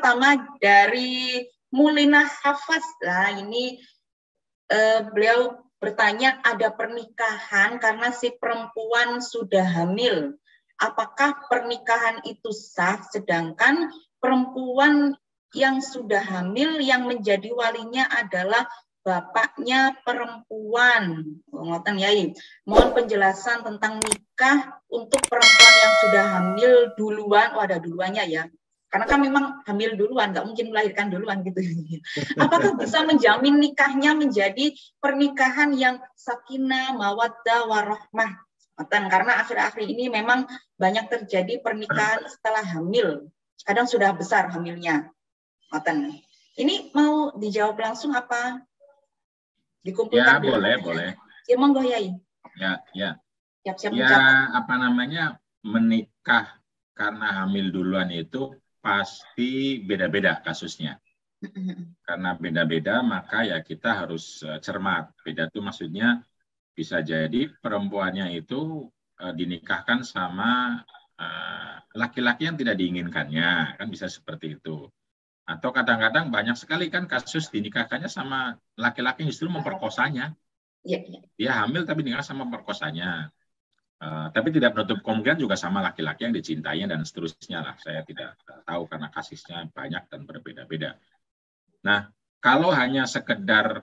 pertama dari Mulina Hafaz. Nah, ini beliau bertanya, ada pernikahan karena si perempuan sudah hamil. Apakah pernikahan itu sah, sedangkan perempuan yang sudah hamil yang menjadi walinya adalah bapaknya perempuan. Ngoten Yai. Mohon penjelasan tentang nikah untuk perempuan yang sudah hamil duluan. Oh, ada duluannya ya. Karena kan memang hamil duluan, nggak mungkin melahirkan duluan gitu. Apakah bisa menjamin nikahnya menjadi pernikahan yang sakinah, mawaddah, warahmah? Karena akhir-akhir ini memang banyak terjadi pernikahan setelah hamil. Kadang sudah besar hamilnya. Ini mau dijawab langsung apa dikumpulkan dulu? Ya, boleh. Ya, monggo Yai. Ya. Siap-siap mencatat. Menikah karena hamil duluan itu pasti beda-beda kasusnya. Karena beda-beda, maka ya kita harus cermat. Beda itu maksudnya bisa jadi perempuannya itu dinikahkan sama laki-laki yang tidak diinginkannya, kan bisa seperti itu. Atau kadang-kadang banyak sekali kan kasus dinikahkannya sama laki-laki yang justru memperkosanya. Dia hamil tapi nikah sama memperkosanya. Tapi tidak menutup kemungkinan juga sama laki-laki yang dicintainya dan seterusnya lah. Saya tidak tahu karena kasusnya banyak dan berbeda-beda. Nah, kalau hanya sekedar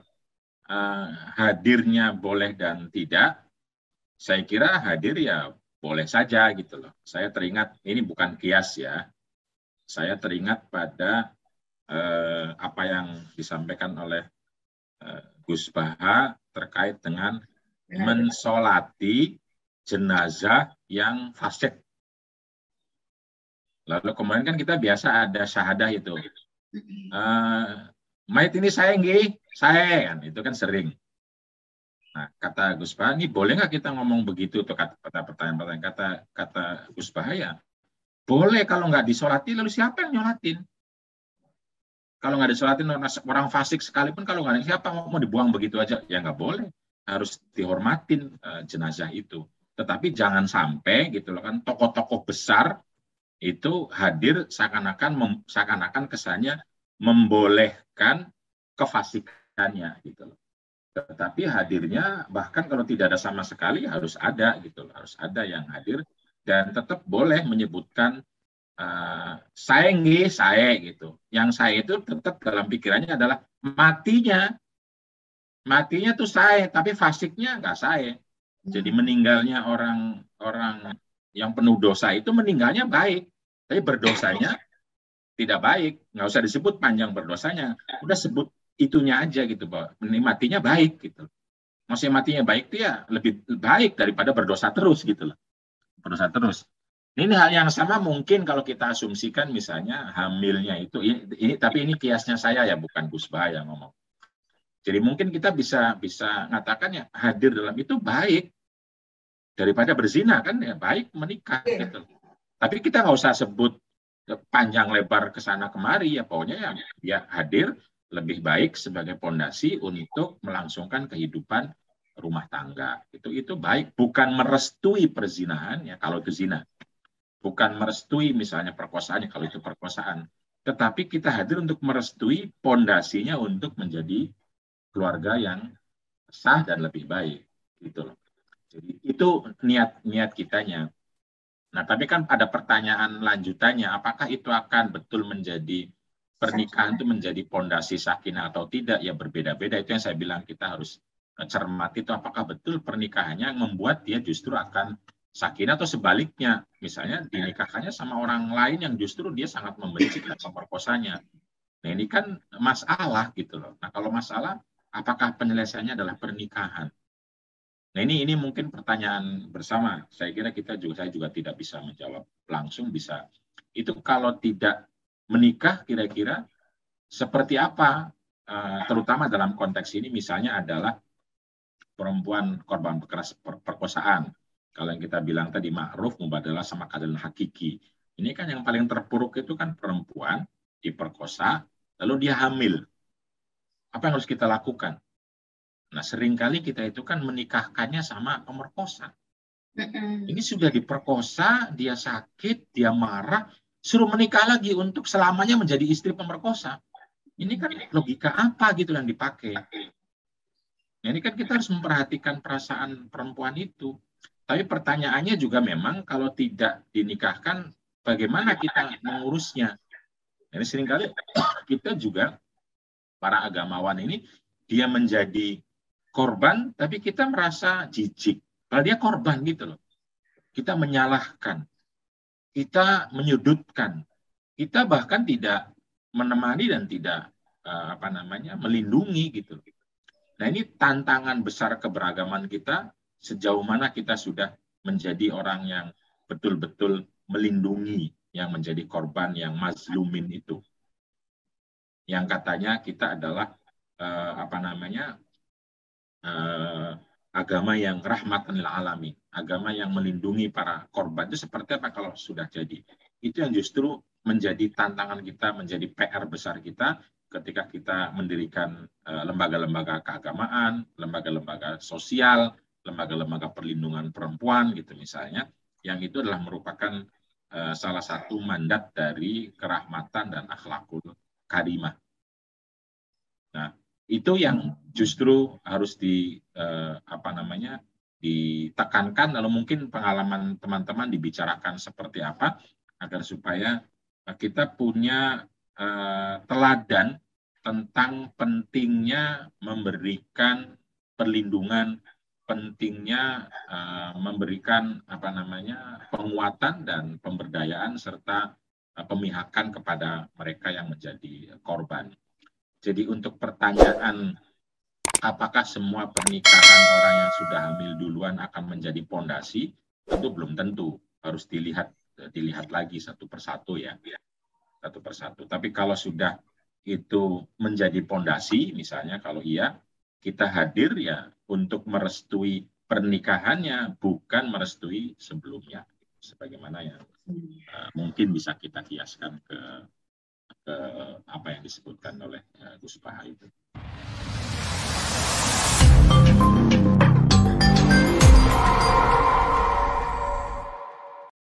hadirnya boleh dan tidak, saya kira hadir ya boleh saja gitu loh. Saya teringat, ini bukan kias ya, saya teringat pada apa yang disampaikan oleh Gus Baha terkait dengan mensolati jenazah yang fasik. Lalu kemudian kan kita biasa ada syahadah itu. Mayit ini saya nggih, saya kan itu kan sering. Nah, kata Gus Baha, ini boleh nggak kita ngomong begitu? Tuh kata pertanyaan kata Gus Baha ya, boleh kalau nggak disolati, lalu siapa yang nyolatin? Kalau nggak disolatin orang fasik sekalipun, kalau nggak ada siapa mau dibuang begitu aja, ya nggak boleh. Harus dihormatin jenazah itu. Tetapi jangan sampai gitu loh kan, tokoh-tokoh besar itu hadir seakan-akan kesannya membolehkan kefasikannya gitu loh. Tetapi hadirnya bahkan kalau tidak ada sama sekali harus ada gitu loh. Harus ada yang hadir dan tetap boleh menyebutkan saya nggih, saya gitu. Yang saya itu tetap dalam pikirannya adalah matinya. Matinya tuh saya, tapi fasiknya nggak saya. Jadi meninggalnya orang yang penuh dosa itu meninggalnya baik. Tapi berdosanya tidak baik. Nggak usah disebut panjang berdosanya. Udah sebut itunya aja gitu, bahwa matinya baik gitu. Maksudnya matinya baik itu ya lebih baik daripada berdosa terus gitu loh. Berdosa terus. Ini hal yang sama mungkin kalau kita asumsikan misalnya hamilnya itu, tapi ini kiasnya saya ya, bukan Gus Baha yang ngomong. Jadi mungkin kita bisa ngatakan ya hadir dalam itu baik daripada berzina kan ya, baik menikah gitu. Tapi kita nggak usah sebut panjang lebar ke sana kemari ya, pokoknya ya hadir lebih baik sebagai pondasi untuk melangsungkan kehidupan rumah tangga. Itu baik, bukan merestui perzinahan ya kalau itu zina. Bukan merestui misalnya perkosaannya kalau itu perkosaan, tetapi kita hadir untuk merestui pondasinya untuk menjadi keluarga yang sah dan lebih baik gitu loh. Jadi itu niat kitanya. Nah, tapi kan ada pertanyaan lanjutannya, apakah itu akan betul menjadi pernikahan itu menjadi pondasi sakinah atau tidak? Ya berbeda-beda, itu yang saya bilang kita harus cermati itu apakah betul pernikahannya membuat dia justru akan sakinah atau sebaliknya, misalnya dinikahkannya sama orang lain yang justru dia sangat membenci dan memperkosanya. Nah ini kan masalah gitu loh. Nah kalau masalah, apakah penyelesaiannya adalah pernikahan? Nah ini mungkin pertanyaan bersama. Saya kira saya juga tidak bisa menjawab langsung. Bisa itu kalau tidak menikah kira-kira seperti apa? Terutama dalam konteks ini misalnya adalah perempuan korban perkosaan. Kalau yang kita bilang tadi ma'ruf, mubadalah sama keadilan hakiki. Ini kan yang paling terpuruk itu kan perempuan diperkosa, lalu dia hamil. Apa yang harus kita lakukan? Nah, seringkali kita itu kan menikahkannya sama pemerkosa. Ini sudah diperkosa, dia sakit, dia marah, suruh menikah lagi untuk selamanya menjadi istri pemerkosa. Ini kan logika apa gitu yang dipakai? Nah, ini kan kita harus memperhatikan perasaan perempuan itu. Tapi pertanyaannya juga memang kalau tidak dinikahkan, bagaimana kita mengurusnya? Jadi seringkali kita juga, para agamawan ini, dia menjadi korban, tapi kita merasa jijik. Kalau dia korban gitu loh. Kita menyalahkan, kita menyudutkan, kita bahkan tidak menemani dan tidak melindungi gitu. Nah, ini tantangan besar keberagaman kita, sejauh mana kita sudah menjadi orang yang betul-betul melindungi yang menjadi korban, yang mazlumin itu. Yang katanya kita adalah agama yang rahmatan lil alamin, agama yang melindungi para korban. Itu seperti apa kalau sudah jadi? Itu yang justru menjadi tantangan kita, menjadi PR besar kita ketika kita mendirikan lembaga-lembaga keagamaan, lembaga-lembaga sosial, lembaga-lembaga perlindungan perempuan gitu misalnya, yang itu adalah merupakan salah satu mandat dari kerahmatan dan akhlakul karimah. Nah, itu yang justru harus ditekankan, lalu mungkin pengalaman teman-teman dibicarakan seperti apa agar supaya kita punya teladan tentang pentingnya memberikan perlindungan, pentingnya memberikan penguatan dan pemberdayaan serta pemihakan kepada mereka yang menjadi korban. Jadi untuk pertanyaan apakah semua pernikahan orang yang sudah hamil duluan akan menjadi pondasi, tentu belum tentu. Harus dilihat lagi satu persatu ya. Satu persatu. Tapi kalau sudah itu menjadi pondasi, misalnya kalau iya, kita hadir ya untuk merestui pernikahannya, bukan merestui sebelumnya. Sebagaimana yang mungkin bisa kita kiaskan ke apa yang disebutkan oleh Gus Paha itu.